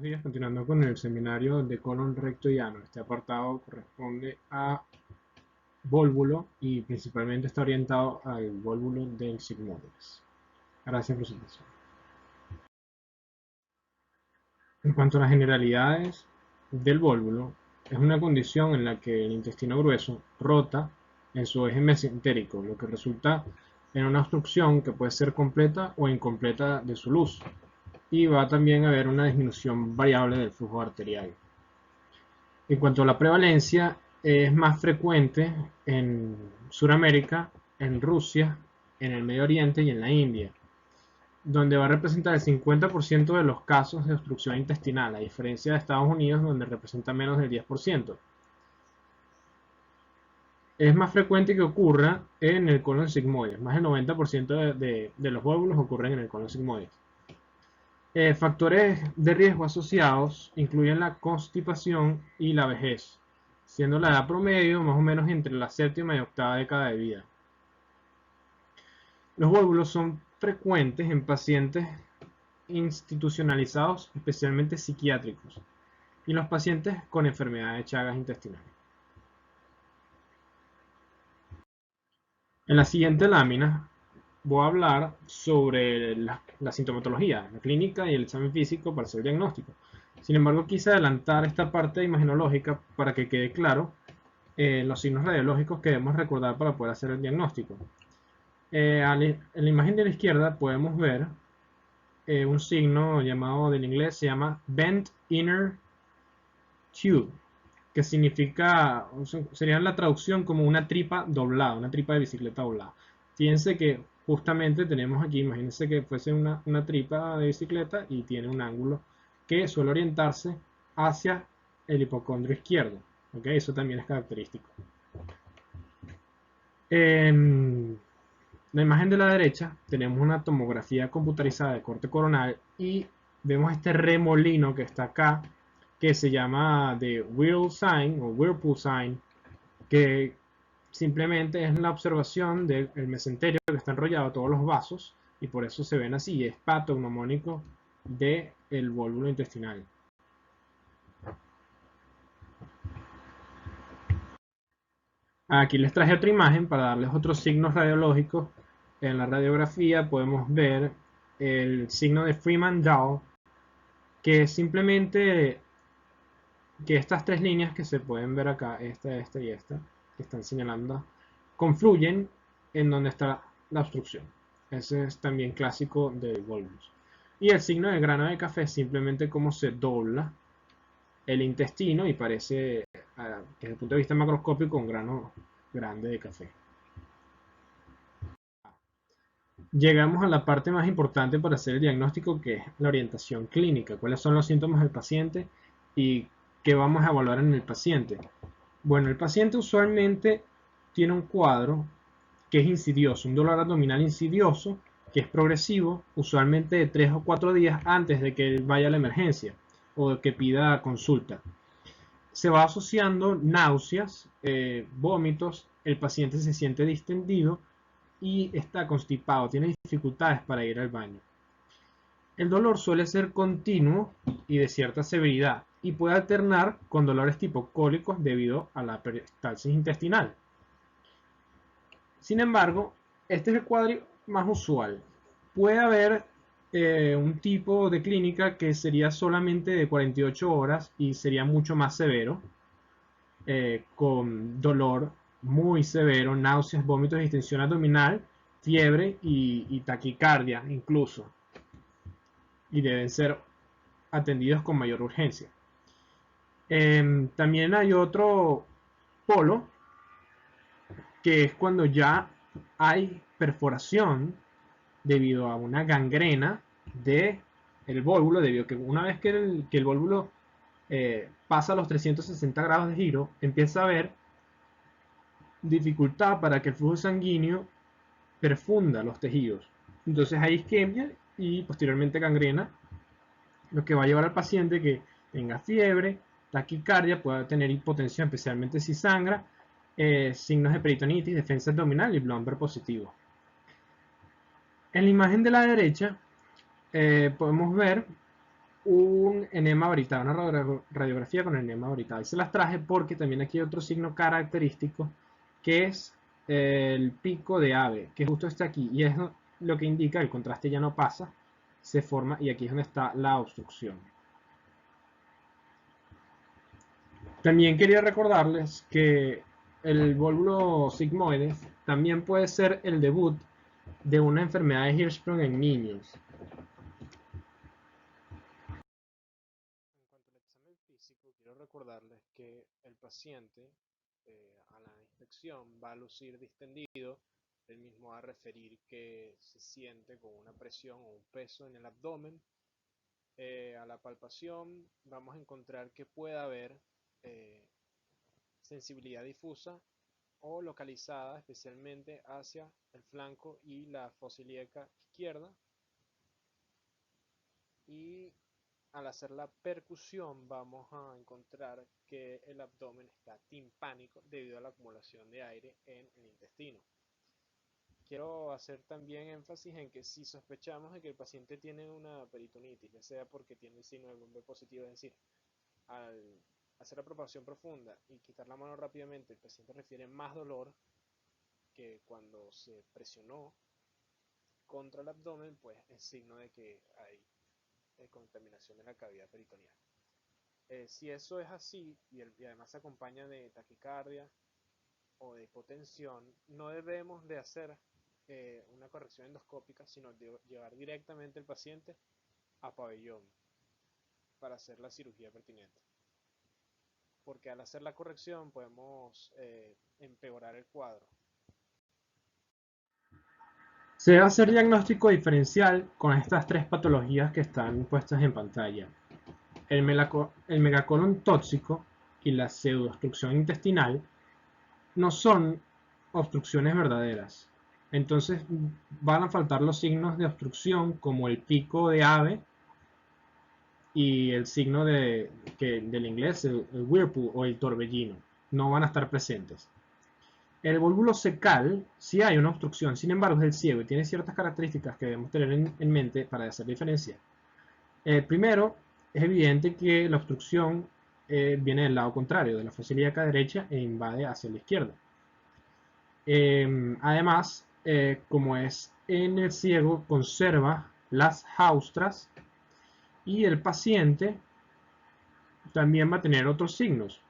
días, continuando con el seminario de colon recto y ano. Este apartado corresponde a vólvulo y principalmente está orientado al vólvulo del sigmoides. Gracias por su atención. En cuanto a las generalidades del vólvulo, es una condición en la que el intestino grueso rota en su eje mesentérico, lo que resulta en una obstrucción que puede ser completa o incompleta de su luz, y va también a haber una disminución variable del flujo arterial. En cuanto a la prevalencia, es más frecuente en Sudamérica, en Rusia, en el Medio Oriente y en la India, donde va a representar el 50% de los casos de obstrucción intestinal, a diferencia de Estados Unidos, donde representa menos del 10%. Es más frecuente que ocurra en el colon sigmoides, más del 90% de los vólvulos ocurren en el colon sigmoides. Factores de riesgo asociados incluyen la constipación y la vejez, siendo la edad promedio más o menos entre la séptima y octava década de vida. Los vólvulos son frecuentes en pacientes institucionalizados, especialmente psiquiátricos, y los pacientes con enfermedad de Chagas intestinales. En la siguiente lámina voy a hablar sobre la sintomatología, la clínica y el examen físico para hacer el diagnóstico. Sin embargo, quise adelantar esta parte imagenológica para que quede claro los signos radiológicos que debemos recordar para poder hacer el diagnóstico. En la imagen de la izquierda podemos ver un signo llamado, del inglés se llama Bent Inner Tube, que significa, sería la traducción como una tripa doblada, una tripa de bicicleta doblada. Fíjense que justamente tenemos aquí, imagínense que fuese una tripa de bicicleta y tiene un ángulo que suele orientarse hacia el hipocondrio izquierdo. ¿Okay? Eso también es característico. En la imagen de la derecha tenemos una tomografía computarizada de corte coronal y vemos este remolino que está acá, que se llama de Whirl Sign o Whirlpool Sign, que simplemente es la observación del mesenterio que está enrollado, todos los vasos, y por eso se ven así, es patognomónico del vólvulo intestinal. Aquí les traje otra imagen para darles otros signos radiológicos. En la radiografía podemos ver el signo de Freeman-Dahl, que es simplemente que estas tres líneas que se pueden ver acá, esta y esta, que están señalando, confluyen en donde está la obstrucción. Ese es también clásico de vólvulos. Y el signo de grano de café es simplemente como se dobla el intestino y parece, desde el punto de vista macroscópico, un grano grande de café. Llegamos a la parte más importante para hacer el diagnóstico, que es la orientación clínica. ¿Cuáles son los síntomas del paciente y qué vamos a evaluar en el paciente? Bueno, el paciente usualmente tiene un cuadro que es insidioso, un dolor abdominal insidioso, que es progresivo, usualmente de 3 o 4 días antes de que él vaya a la emergencia o de que pida consulta. Se va asociando náuseas, vómitos, el paciente se siente distendido y está constipado, tiene dificultades para ir al baño. El dolor suele ser continuo y de cierta severidad y puede alternar con dolores tipo cólicos debido a la peristalsis intestinal. Sin embargo, este es el cuadro más usual. Puede haber un tipo de clínica que sería solamente de 48 horas y sería mucho más severo, con dolor muy severo, náuseas, vómitos, distensión abdominal, fiebre y taquicardia incluso. Y deben ser atendidos con mayor urgencia. También hay otro polo, que es cuando ya hay perforación debido a una gangrena del vólvulo, debido a que una vez que el vólvulo pasa los 360 grados de giro, empieza a haber dificultad para que el flujo sanguíneo perfunda los tejidos. Entonces hay isquemia y posteriormente gangrena, lo que va a llevar al paciente que tenga fiebre, taquicardia, pueda tener hipotensión, especialmente si sangra, signos de peritonitis, defensa abdominal y Blumber positivo. En la imagen de la derecha podemos ver un enema abritado, una radiografía con enema abritado. Y se las traje porque también aquí hay otro signo característico que es el pico de ave, que justo está aquí. Y es lo que indica el contraste ya no pasa, se forma y aquí es donde está la obstrucción. También quería recordarles que el volvulo sigmoide también puede ser el debut de una enfermedad de Hirschsprung en niños. En cuanto al examen físico, quiero recordarles que el paciente a la inspección va a lucir distendido, él mismo va a referir que se siente con una presión o un peso en el abdomen. A la palpación vamos a encontrar que puede haber eh, sensibilidad difusa o localizada especialmente hacia el flanco y la fosa ilíaca izquierda. Y al hacer la percusión vamos a encontrar que el abdomen está timpánico debido a la acumulación de aire en el intestino. Quiero hacer también énfasis en que si sospechamos de que el paciente tiene una peritonitis, ya sea porque tiene el signo del B positivo, es decir, al hacer la palpación profunda y quitar la mano rápidamente, el paciente refiere más dolor que cuando se presionó contra el abdomen, pues es signo de que hay contaminación de la cavidad peritoneal. Si eso es así y además se acompaña de taquicardia o de hipotensión, no debemos de hacer una corrección endoscópica, sino de llevar directamente el paciente a pabellón para hacer la cirugía pertinente. Porque al hacer la corrección podemos empeorar el cuadro. Se debe hacer diagnóstico diferencial con estas tres patologías que están puestas en pantalla. El megacolon tóxico y la pseudoobstrucción intestinal no son obstrucciones verdaderas. Entonces van a faltar los signos de obstrucción como el pico de ave y el signo del inglés, el whirlpool o el torbellino. No van a estar presentes. El volvulo secal, sí hay una obstrucción, sin embargo es el ciego y tiene ciertas características que debemos tener en mente para hacer diferencia. Primero, es evidente que la obstrucción viene del lado contrario, de la fosa ilíaca derecha e invade hacia la izquierda. Además, como es en el ciego, conserva las haustras y el paciente también va a tener otros signos.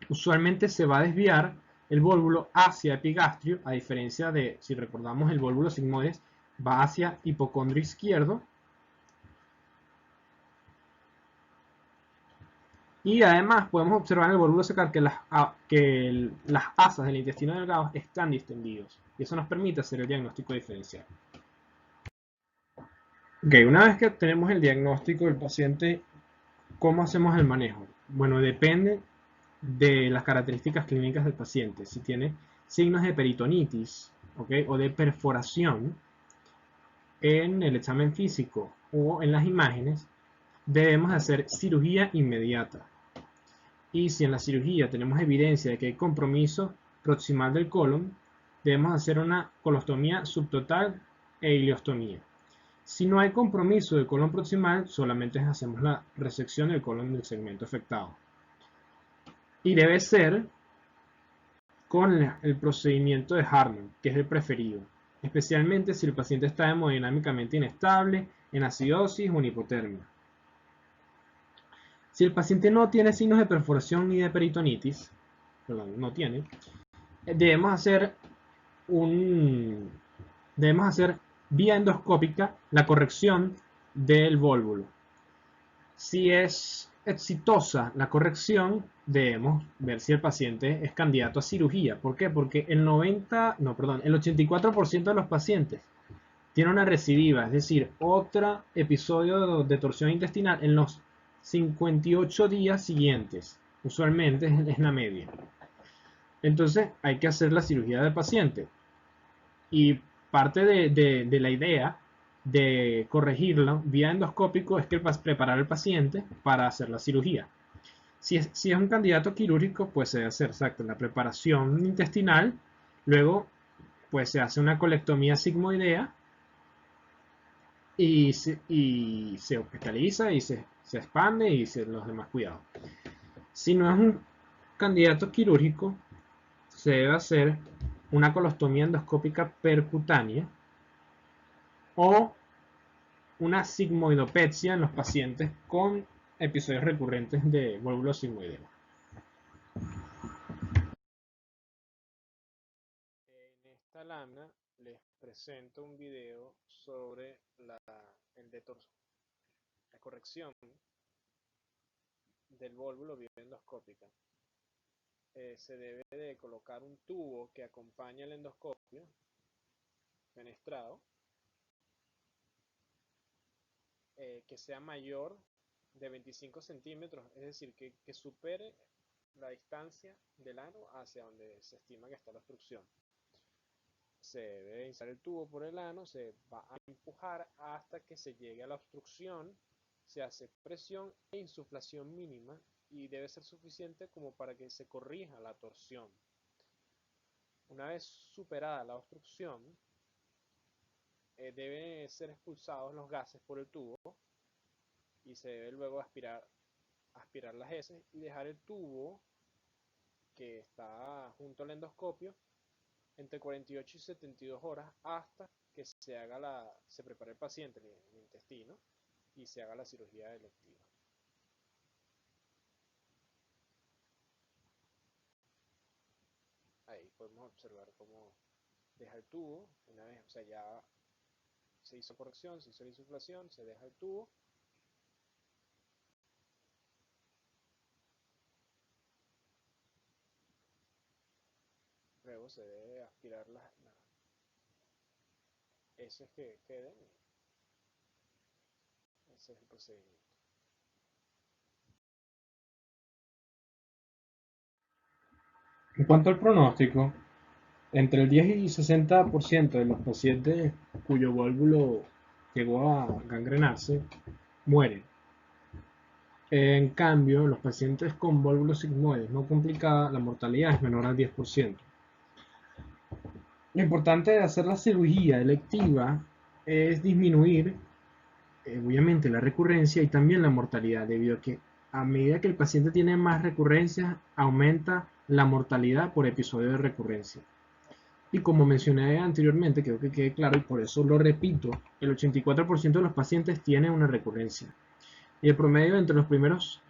Usualmente se va a desviar el volvulo hacia epigastrio, a diferencia de, si recordamos, el volvulo sigmoides va hacia hipocondrio izquierdo. Y además podemos observar en el volvulo secal que las asas del intestino delgado están distendidos. Y eso nos permite hacer el diagnóstico diferencial. Ok, una vez que tenemos el diagnóstico del paciente, ¿cómo hacemos el manejo? Bueno, depende de las características clínicas del paciente. Si tiene signos de peritonitis, ¿okay?, o de perforación en el examen físico o en las imágenes, debemos hacer cirugía inmediata. Y si en la cirugía tenemos evidencia de que hay compromiso proximal del colon, debemos hacer una colostomía subtotal e ileostomía. Si no hay compromiso del colon proximal, solamente hacemos la resección del colon del segmento afectado. Y debe ser con el procedimiento de Hartmann, que es el preferido, especialmente si el paciente está hemodinámicamente inestable, en acidosis o en hipotermia. Si el paciente no tiene signos de perforación ni de peritonitis, perdón, no tiene, debemos hacer vía endoscópica la corrección del volvulo. Si es exitosa la corrección, debemos ver si el paciente es candidato a cirugía. ¿Por qué? Porque el 84% de los pacientes tiene una recidiva, es decir, otro episodio de torsión intestinal en los 58 días siguientes. Usualmente es la media. Entonces hay que hacer la cirugía del paciente. Y parte de la idea de corregirlo vía endoscópico es que preparar al paciente para hacer la cirugía. Si es un candidato quirúrgico, pues se debe hacer la preparación intestinal, luego pues se hace una colectomía sigmoidea y se hospitaliza y se se expande y los demás cuidados. Si no es un candidato quirúrgico, se debe hacer una colostomía endoscópica percutánea o una sigmoidopexia en los pacientes con episodios recurrentes de volvulo sigmoideo. En esta lámina les presento un video sobre la corrección del vólvulo bioendoscópica. Se debe de colocar un tubo que acompaña el endoscopio fenestrado, que sea mayor de 25 centímetros, es decir, que supere la distancia del ano hacia donde se estima que está la obstrucción. Se debe insertar el tubo por el ano, se va a empujar hasta que se llegue a la obstrucción, se hace presión e insuflación mínima y debe ser suficiente como para que se corrija la torsión. Una vez superada la obstrucción, deben ser expulsados los gases por el tubo y se debe luego aspirar las heces y dejar el tubo que está junto al endoscopio entre 48 y 72 horas hasta que se prepare el paciente, el intestino, y se haga la cirugía electiva. Ahí podemos observar cómo deja el tubo, una vez, o sea, ya se hizo corrección, se hizo la insuflación, se deja el tubo. Luego se debe aspirar las heces que queden. Ese es el procedimiento. En cuanto al pronóstico, entre el 10 y 60% de los pacientes cuyo válvulo llegó a gangrenarse mueren. En cambio, los pacientes con válvulos sigmoides no complicada, la mortalidad es menor al 10%. Lo importante de hacer la cirugía electiva es disminuir, obviamente, la recurrencia y también la mortalidad, debido a que a medida que el paciente tiene más recurrencias, aumenta la mortalidad por episodio de recurrencia. Y como mencioné anteriormente, creo que quede claro y por eso lo repito, el 84% de los pacientes tienen una recurrencia. Y el promedio entre los primeros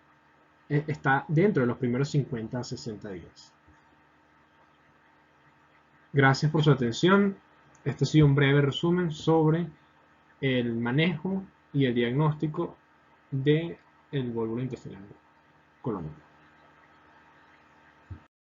está dentro de los primeros 50 a 60 días. Gracias por su atención. Este ha sido un breve resumen sobre el manejo y el diagnóstico del vólvulo intestinal colónico.